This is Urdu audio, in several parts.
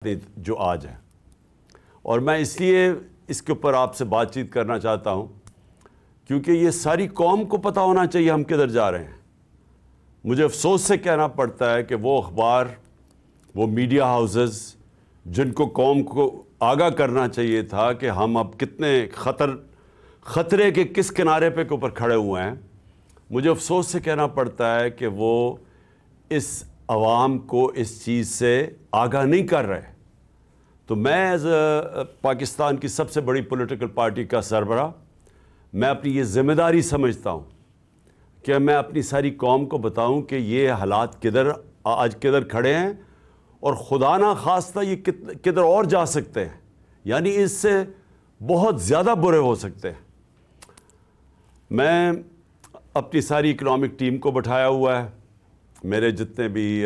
جو آج ہے، اور میں اس لیے اس کے اوپر آپ سے بات چیت کرنا چاہتا ہوں کیونکہ یہ ساری قوم کو پتہ ہونا چاہیے ہم کدھر جا رہے ہیں۔ مجھے افسوس سے کہنا پڑتا ہے کہ وہ اخبار، وہ میڈیا ہاؤسز جن کو قوم کو آگاہ کرنا چاہیے تھا کہ ہم اب کتنے خطرے کے کس کنارے پہ کے اوپر کھڑے ہوئے ہیں، مجھے افسوس سے کہنا پڑتا ہے کہ وہ اس عوام کو اس چیز سے آگاہ نہیں کر رہے۔ تو میں ایز پاکستان کی سب سے بڑی پولیٹیکل پارٹی کا سربراہ، میں اپنی یہ ذمہ داری سمجھتا ہوں کہ میں اپنی ساری قوم کو بتاؤں کہ یہ حالات آج کدھر کھڑے ہیں اور خدا نہ خواستہ یہ کدھر اور جا سکتے ہیں، یعنی اس سے بہت زیادہ برے ہو سکتے ہیں۔ میں اپنی ساری اکنامک ٹیم کو بٹھایا ہوا ہے، میرے جتنے بھی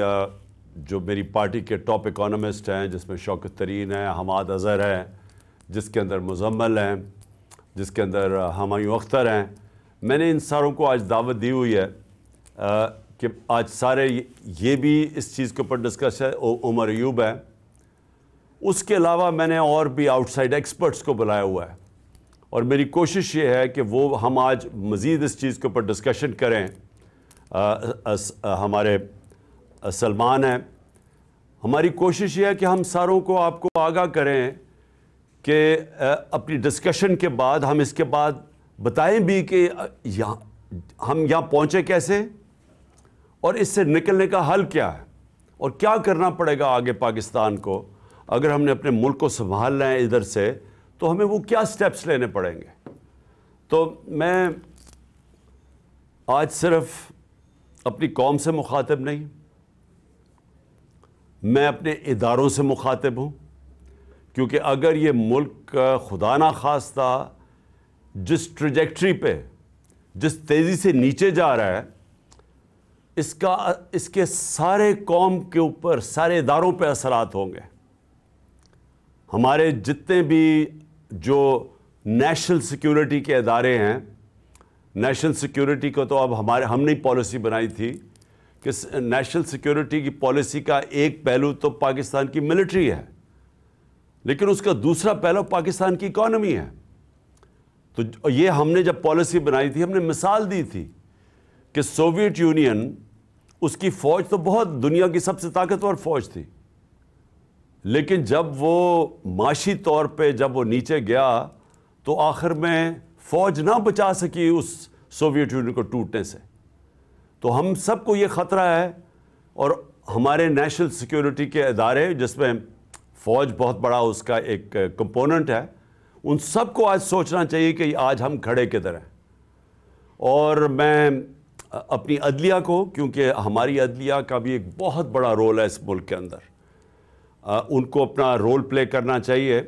جو میری پارٹی کے ٹاپ اکانومسٹ ہیں، جس میں شوکت ترین ہے، حماد اظہر ہے، جس کے اندر مزمل ہیں، جس کے اندر ہمایوں اختر ہیں، میں نے ان ساروں کو آج دعوت دی ہوئی ہے کہ آج سارے یہ بھی اس چیز کے اوپر ڈسکس ہے۔ عمر ایوب ہے، اس کے علاوہ میں نے اور بھی آؤٹ سائڈ ایکسپرٹس کو بلایا ہوا ہے، اور میری کوشش یہ ہے کہ وہ ہم آج مزید اس چیز کے اوپر ڈسکشن کریں۔ ہمارے سلمان ہیں، ہماری کوشش یہ ہے کہ ہم ساروں کو آپ کو آگاہ کریں کہ اپنی ڈسکشن کے بعد ہم اس کے بعد بتائیں بھی کہ ہم یہاں پہنچے کیسے اور اس سے نکلنے کا حل کیا ہے اور کیا کرنا پڑے گا آگے پاکستان کو۔ اگر ہم نے اپنے ملک کو سنبھالنا ہے ادھر سے تو ہمیں وہ کیا سٹیپس لینے پڑیں گے۔ تو میں آج صرف اپنی قوم سے مخاطب نہیں، میں اپنے اداروں سے مخاطب ہوں، کیونکہ اگر یہ ملک خدا نہ خواستہ جس ٹریجیکٹری پہ، جس تیزی سے نیچے جا رہا ہے، اس کے سارے قوم کے اوپر، سارے اداروں پہ اثرات ہوں گے۔ ہمارے جتنے بھی جو نیشنل سیکیورٹی کے ادارے ہیں، نیشنل سیکیورٹی کو تو اب ہم نے پالیسی بنائی تھی کہ نیشنل سیکیورٹی کی پالیسی کا ایک پہلو تو پاکستان کی ملٹری ہے، لیکن اس کا دوسرا پہلو پاکستان کی اکانومی ہے۔ تو یہ ہم نے جب پالیسی بنائی تھی، ہم نے مثال دی تھی کہ سوویت یونین، اس کی فوج تو بہت دنیا کی سب سے طاقتور فوج تھی، لیکن جب وہ معاشی طور پہ جب وہ نیچے گیا تو آخر میں فوج نہ بچا سکی اس سوویت یونین کو ٹوٹنے سے۔ تو ہم سب کو یہ خطرہ ہے، اور ہمارے نیشنل سیکیورٹی کے ادارے جس میں فوج بہت بڑا اس کا ایک کمپوننٹ ہے، ان سب کو آج سوچنا چاہیے کہ آج ہم کھڑے کدھر ہیں۔ اور میں اپنی عدلیہ کو، کیونکہ ہماری عدلیہ کا بھی ایک بہت بڑا رول ہے اس ملک کے اندر، ان کو اپنا رول پلے کرنا چاہیے،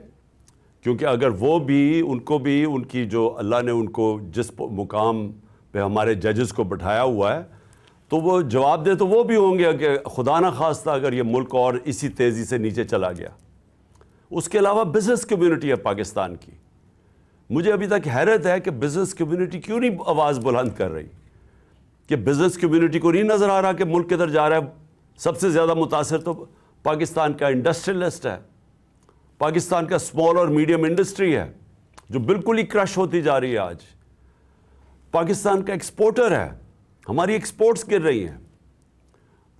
کیونکہ اگر وہ بھی، ان کو بھی، ان کی جو اللہ نے ان کو جس مقام پہ ہمارے ججز کو بٹھایا ہوا ہے، تو وہ جواب دے تو وہ بھی ہوں گے کہ خدا نہ خواستہ اگر یہ ملک اور اسی تیزی سے نیچے چلا گیا۔ اس کے علاوہ بزنس کمیونٹی ہے پاکستان کی، مجھے ابھی تک حیرت ہے کہ بزنس کمیونٹی کیوں نہیں آواز بلند کر رہی، کہ بزنس کمیونٹی کو نہیں نظر آ رہا کہ ملک کدھر جا رہا ہے۔ سب سے زیادہ متاثر تو پاکستان کا انڈسٹریلسٹ ہے، پاکستان کا اسمال اور میڈیم انڈسٹری ہے جو بالکل ہی کرش ہوتی جا رہی ہے۔ آج پاکستان کا ایکسپورٹر ہے، ہماری ایکسپورٹس گر رہی ہیں۔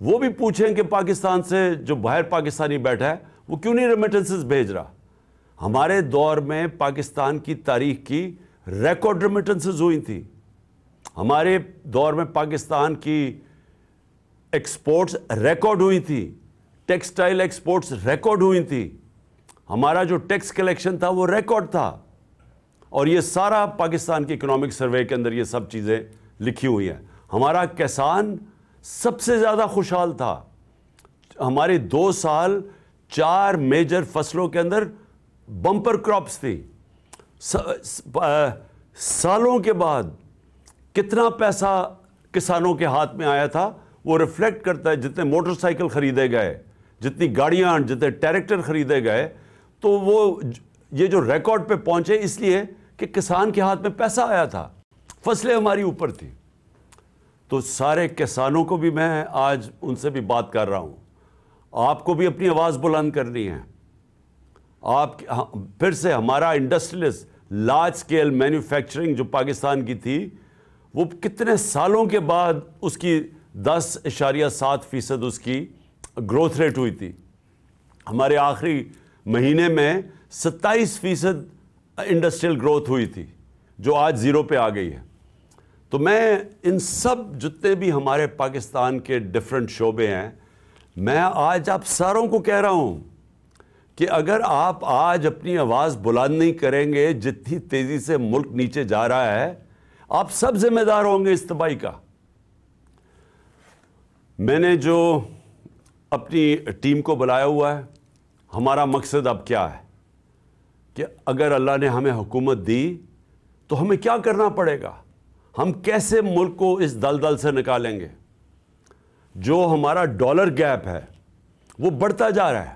وہ بھی پوچھیں کہ پاکستان سے جو باہر پاکستانی بیٹھا ہے وہ کیوں نہیں ریمیٹنسز بھیج رہا۔ ہمارے دور میں پاکستان کی تاریخ کی ریکارڈ ریمیٹنسز ہوئی تھی، ہمارے دور میں پاکستان کی ایکسپورٹس ریکارڈ ہوئی تھی، ٹیکسٹائل ایکسپورٹس ریکارڈ ہوئی تھی، ہمارا جو ٹیکس کلیکشن تھا وہ ریکارڈ تھا، اور یہ سارا پاکستان کی اکنامک سروے کے اندر یہ سب چیزیں لکھی ہوئی ہیں۔ ہمارا کسان سب سے زیادہ خوشحال تھا، ہمارے 2 سال 4 میجر فصلوں کے اندر بمپر کراپس تھی۔ سالوں کے بعد کتنا پیسہ کسانوں کے ہاتھ میں آیا تھا وہ ریفلیکٹ کرتا ہے، جتنے موٹر سائیکل خریدے گئے، جتنی گاڑیاں، جتنے ٹریکٹر خریدے گئے، تو وہ یہ جو ریکارڈ پہ پہنچے اس لیے کہ کسان کے ہاتھ میں پیسہ آیا تھا، فصلیں ہماری اوپر تھی۔ تو سارے کسانوں کو بھی میں آج ان سے بھی بات کر رہا ہوں، آپ کو بھی اپنی آواز بلند کرنی ہے۔ آپ پھر سے ہمارا انڈسٹریلسٹ لارج اسکیل مینوفیکچرنگ جو پاکستان کی تھی وہ کتنے سالوں کے بعد اس کی 10.7% اس کی گروتھ ریٹ ہوئی تھی. ہمارے آخری مہینے میں 27% انڈسٹریل گروتھ ہوئی تھی جو آج 0 پہ آ گئی ہے. تو میں ان سب جتنے بھی ہمارے پاکستان کے ڈفرینٹ شعبے ہیں, میں آج آپ ساروں کو کہہ رہا ہوں کہ اگر آپ آج اپنی آواز بلند نہیں کریں گے, جتنی تیزی سے ملک نیچے جا رہا ہے, آپ سب ذمہ دار ہوں گے اس تباہی کا. میں نے جو اپنی ٹیم کو بلایا ہوا ہے, ہمارا مقصد اب کیا ہے کہ اگر اللہ نے ہمیں حکومت دی تو ہمیں کیا کرنا پڑے گا, ہم کیسے ملک کو اس دلدل سے نکالیں گے. جو ہمارا ڈالر گیپ ہے وہ بڑھتا جا رہا ہے,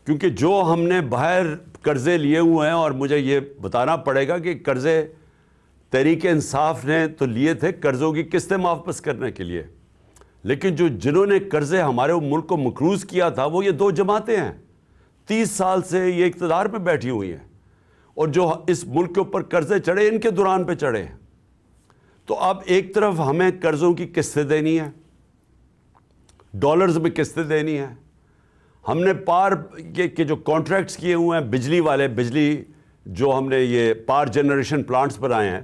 کیونکہ جو ہم نے باہر قرضے لیے ہوئے ہیں, اور مجھے یہ بتانا پڑے گا کہ قرضے تحریک انصاف نے تو لیے تھے قرضوں کی قسطیں واپس کرنے کے لیے, لیکن جنہوں نے قرضے ہمارے ملک کو مقروض کیا تھا وہ یہ 2 جماعتیں ہیں. 30 سال سے یہ اقتدار پہ بیٹھی ہوئی ہیں, اور جو اس ملک کے اوپر قرضے چڑھے ان کے دوران پہ چڑھے ہیں. تو اب ایک طرف ہمیں قرضوں کی قسطیں دینی ہے, ڈالرز میں قسطیں دینی ہیں. ہم نے پار کے جو کانٹریکٹس کیے ہوئے ہیں بجلی والے, بجلی جو ہم نے یہ پار جنریشن پلانٹس بنائے ہیں,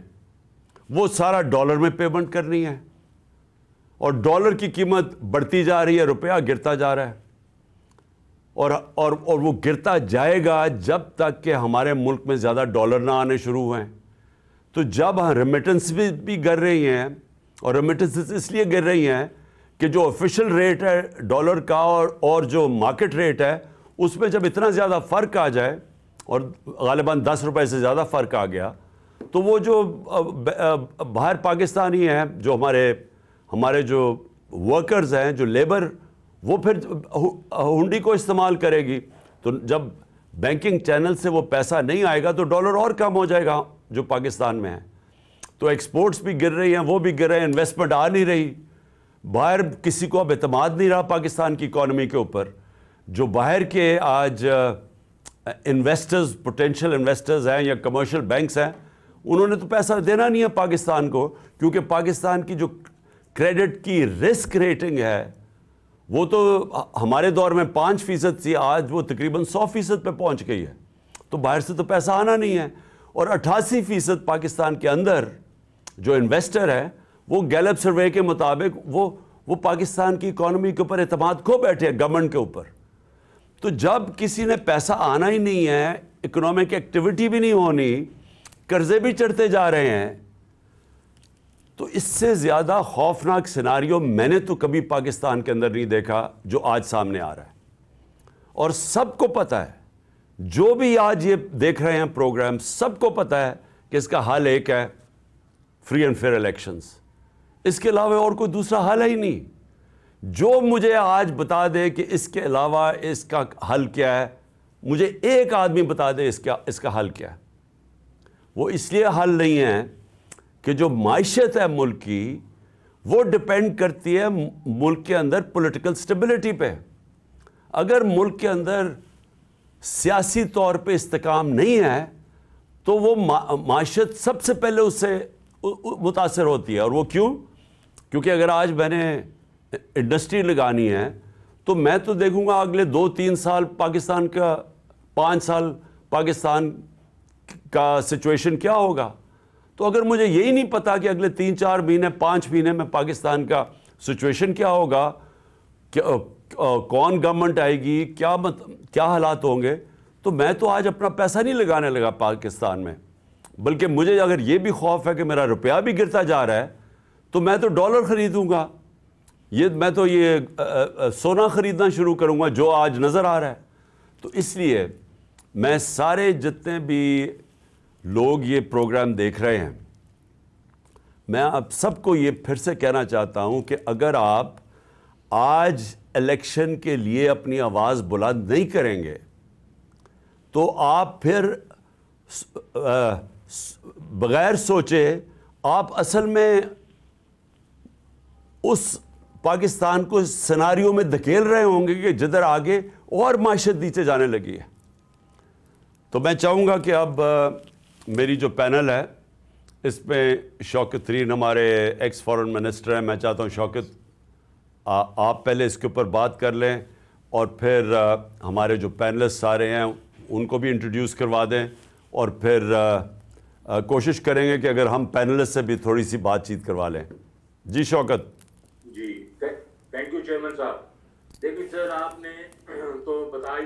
وہ سارا ڈالر میں پیمنٹ کرنی ہے, اور ڈالر کی قیمت بڑھتی جا رہی ہے, روپیہ گرتا جا رہا ہے, اور وہ گرتا جائے گا جب تک کہ ہمارے ملک میں زیادہ ڈالر نہ آنے شروع ہوئے ہیں. تو جب ریمیٹنس بھی گر رہی ہیں, اور ریمیٹنس اس لیے گر رہی ہیں کہ جو آفیشیل ریٹ ہے ڈالر کا اور جو مارکیٹ ریٹ ہے اس میں جب اتنا زیادہ فرق آ جائے, اور غالباً 10 روپے سے زیادہ فرق آ گیا, تو وہ جو باہر پاکستانی ہیں, جو ہمارے جو ورکرز ہیں, جو لیبر, وہ پھر ہنڈی کو استعمال کرے گی. تو جب بینکنگ چینل سے وہ پیسہ نہیں آئے گا تو ڈالر اور کم ہو جائے گا جو پاکستان میں ہے. تو ایکسپورٹس بھی گر رہی ہیں, وہ بھی گر رہے ہیں, انویسٹمنٹ آ نہیں رہی, باہر کسی کو اب اعتماد نہیں رہا پاکستان کی اکانومی کے اوپر. جو باہر کے آج انویسٹرز, پوٹینشیل انویسٹرز ہیں یا کمرشل بینکس ہیں, انہوں نے تو پیسہ دینا نہیں ہے پاکستان کو, کیونکہ پاکستان کی جو کریڈٹ کی رسک ریٹنگ ہے وہ تو ہمارے دور میں 5% تھی, آج وہ تقریباً 100% پہ پہنچ گئی ہے. تو باہر سے تو پیسہ آنا نہیں ہے, اور 88% پاکستان کے اندر جو انویسٹر ہے وہ گیلپ سروے کے مطابق وہ پاکستان کی اکانومی کے اوپر اعتماد کھو بیٹھے ہیں, گورنمنٹ کے اوپر. تو جب کسی نے پیسہ آنا ہی نہیں ہے, اکنامک ایکٹیویٹی بھی نہیں ہونی, قرضے بھی چڑھتے جا رہے ہیں, تو اس سے زیادہ خوفناک سیناریو میں نے تو کبھی پاکستان کے اندر نہیں دیکھا جو آج سامنے آ رہا ہے. اور سب کو پتہ ہے, جو بھی آج یہ دیکھ رہے ہیں پروگرام, سب کو پتہ ہے کہ اس کا حل ایک ہے, فری اینڈ فیئر الیکشنز. اس کے علاوہ اور کوئی دوسرا حل ہے ہی نہیں. جو مجھے آج بتا دے کہ اس کے علاوہ اس کا حل کیا ہے, مجھے ایک آدمی بتا دے اس کا حل کیا ہے. وہ اس لیے حل نہیں ہے کہ جو معیشت ہے ملک کی, وہ ڈپینڈ کرتی ہے ملک کے اندر پولیٹیکل سٹیبلٹی پہ. اگر ملک کے اندر سیاسی طور پہ استحکام نہیں ہے تو وہ معیشت سب سے پہلے اس سے متاثر ہوتی ہے. اور وہ کیوں؟ کیونکہ اگر آج میں نے انڈسٹری لگانی ہے تو میں تو دیکھوں گا اگلے 2-3 سال پاکستان کا, 5 سال پاکستان کا سچویشن کیا ہوگا. تو اگر مجھے یہی نہیں پتا کہ اگلے 3-4 مہینے 5 مہینے میں پاکستان کا سچویشن کیا ہوگا, کون گورنمنٹ آئے گی, کیا حالات ہوں گے, تو میں تو آج اپنا پیسہ نہیں لگانے لگا پاکستان میں. بلکہ مجھے اگر یہ بھی خوف ہے کہ میرا روپیہ بھی گرتا جا رہا ہے تو میں تو ڈالر خریدوں گا, میں تو یہ سونا خریدنا شروع کروں گا جو آج نظر آ رہا ہے. تو اس لیے میں سارے جتنے بھی لوگ یہ پروگرام دیکھ رہے ہیں, میں آپ سب کو یہ پھر سے کہنا چاہتا ہوں کہ اگر آپ آج الیکشن کے لیے اپنی آواز بلند نہیں کریں گے تو آپ پھر بغیر سوچے آپ اصل میں اس پاکستان کو اس سیناریو میں دھکیل رہے ہوں گے کہ جدھر آگے اور معیشت نیچے جانے لگی ہے. تو میں چاہوں گا کہ اب میری جو پینل ہے اس میں شوکت ترین ہمارے ایکس فارن منسٹر ہیں. میں چاہتا ہوں شوکت آپ پہلے اس کے اوپر بات کر لیں اور پھر ہمارے جو پینلسٹ سارے ہیں ان کو بھی انٹروڈیوس کروا دیں, اور پھر کوشش کریں گے کہ اگر ہم پینلسٹ سے بھی تھوڑی سی بات چیت کروا لیں. جی شوکت. جی تھینک یو چیئرمین صاحب. دیکھیں سر آپ نے تو بتائی